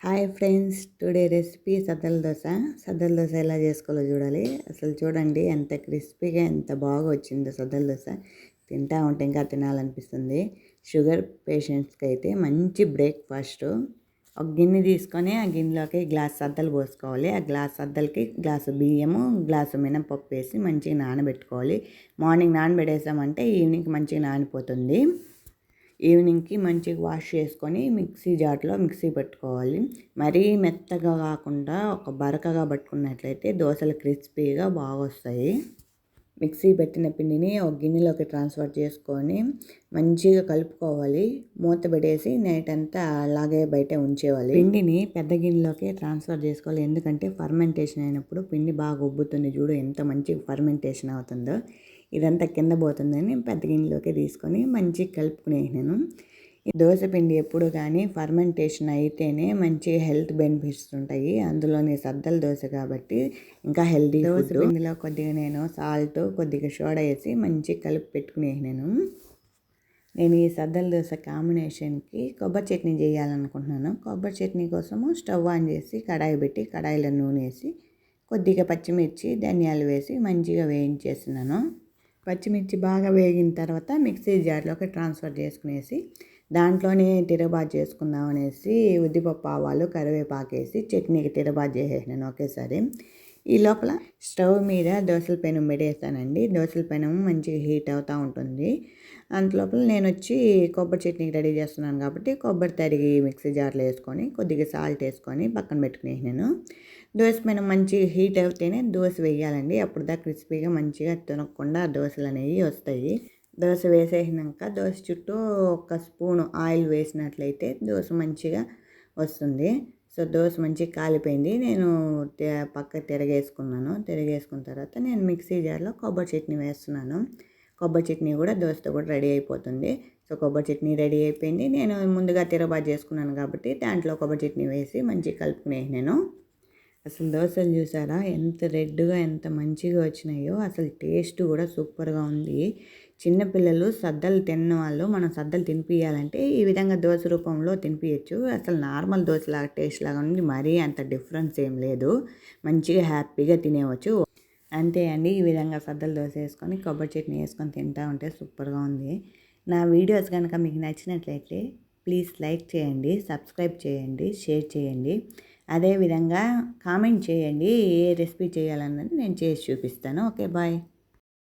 Hi friends, today recipe సద్దల దోశ. సద్దల దోశ ఎలా చేసుకోవాలో చూడాలి. అసలు చూడండి ఎంత క్రిస్పీగా ఎంత బాగా వచ్చిందో సద్దల దోశ. తింటా ఉంటే ఇంకా తినాలనిపిస్తుంది. షుగర్ పేషెంట్స్కి అయితే మంచి బ్రేక్ఫాస్ట్. ఒక గిన్నె తీసుకొని ఆ గిన్నెలోకి గ్లాస్ సద్దలు పోసుకోవాలి. ఆ గ్లాస్ సద్దలకి గ్లాసు బియ్యము, గ్లాసు మినపప్పు వేసి మంచిగా నానబెట్టుకోవాలి. మార్నింగ్ నానబెట్టేసామంటే ఈవినింగ్ మంచిగా నానిపోతుంది. ఈవినింగ్కి మంచిగా వాష్ చేసుకొని మిక్సీ జార్లో మిక్సీ పెట్టుకోవాలి. మరీ మెత్తగా కాకుండా ఒక బరకగా పట్టుకున్నట్లయితే దోశలు క్రిస్పీగా బాగా వస్తాయి. మిక్సీ పెట్టిన పిండిని ఒక గిన్నెలోకి ట్రాన్స్ఫర్ చేసుకొని మంచిగా కలుపుకోవాలి. మూత పెట్టేసి నైట్ అంతా అలాగే బయట ఉంచేవాలి. పిండిని పెద్ద గిన్నెలోకి ట్రాన్స్ఫర్ చేసుకోవాలి. ఎందుకంటే ఫర్మెంటేషన్ అయినప్పుడు పిండి బాగా ఉబ్బుతుంది. చూడు ఎంత మంచి ఫర్మెంటేషన్ అవుతుందో. ఇదంతా కింద పోతుందని పెద్ద గిన్నెలోకి తీసుకొని మంచిగా కలుపుకునేసాను. దోశ పిండి ఎప్పుడు కానీ ఫర్మెంటేషన్ అయితేనే మంచి హెల్త్ బెనిఫిట్స్ ఉంటాయి. అందులోని సద్దల దోశ కాబట్టి ఇంకా హెల్తీ. దోశ పిండిలో కొద్దిగా నేను సాల్ట్, కొద్దిగా సోడా వేసి మంచిగా కలిపి పెట్టుకునేసాను. నేను ఈ సద్దల దోశ కాంబినేషన్కి కొబ్బరి చట్నీ చేయాలనుకుంటున్నాను. కొబ్బరి చట్నీ కోసము స్టవ్ ఆన్ చేసి కడాయి పెట్టి కడాయిలో నూనె వేసి కొద్దిగా పచ్చిమిర్చి, ధనియాలు వేసి మంచిగా వేయించేస్తున్నాను. పచ్చిమిర్చి బాగా వేగిన తర్వాత మిక్సీ జార్లోకి ట్రాన్స్ఫర్ చేసుకునేసి దాంట్లోనే తిరగబాతు చేసుకుందాం అనేసి ఉద్దిపప్పు, ఆవాలు, కరివేపాకు వేసి చట్నీకి తిరగబాతు చేసేసాను ఒకేసారి. ఈ లోపల స్టవ్ మీద దోశల పెనం పెట్టేస్తానండి. దోశల పెనం మంచిగా హీట్ అవుతూ ఉంటుంది. అంతలోపల నేను వచ్చి కొబ్బరి చట్నీకి రెడీ చేస్తున్నాను కాబట్టి కొబ్బరి తరిగి మిక్సీ జార్లో వేసుకొని కొద్దిగా సాల్ట్ వేసుకొని పక్కన పెట్టుకునేసాను. దోశ పెనం మంచిగా హీట్ అవుతేనే దోశ వేయాలండి. అప్పుడు దాకా క్రిస్పీగా మంచిగా తినకుండా దోశలు అనేవి వస్తాయి. దోశ వేసేసినాక దోశ చుట్టూ ఒక స్పూను ఆయిల్ వేసినట్లయితే దోశ మంచిగా వస్తుంది. సో దోశ మంచిగా కాలిపోయింది. నేను పక్క తిరగేసుకున్నాను. తిరగేసుకున్న తర్వాత నేను మిక్సీ జార్లో కొబ్బరి చట్నీ వేస్తున్నాను. కొబ్బరి చట్నీ కూడా దోశతో కూడా రెడీ అయిపోతుంది. సో కొబ్బరి చట్నీ రెడీ అయిపోయింది. నేను ముందుగా తిరగబాటు చేసుకున్నాను కాబట్టి దాంట్లో కొబ్బరి చట్నీ వేసి మంచిగా కలుపుకునేసాను. అసలు దోశలు చూసారా ఎంత రెడ్గా ఎంత మంచిగా వచ్చినాయో. అసలు టేస్ట్ కూడా సూపర్గా ఉంది. చిన్నపిల్లలు సద్దలు తిన్న వాళ్ళు మనం సద్దలు తినిపించాలంటే ఈ విధంగా దోశ రూపంలో తినిపించచ్చు. అసలు నార్మల్ దోశలాగా టేస్ట్ లాగా ఉంది. మరీ అంత డిఫరెన్స్ ఏం లేదు. మంచిగా హ్యాపీగా తినేవచ్చు. అంతే అండి. ఈ విధంగా సద్దలు దోశ వేసుకొని కొబ్బరి చట్నీ వేసుకొని తింటూ ఉంటే సూపర్గా ఉంది. నా వీడియోస్ కనుక మీకు నచ్చినట్లయితే ప్లీజ్ లైక్ చేయండి, సబ్స్క్రైబ్ చేయండి, షేర్ చేయండి. అదేవిధంగా కామెంట్ చేయండి ఏ రెసిపీ చేయాలన్నది నేను చేసి చూపిస్తాను. Okay, bye.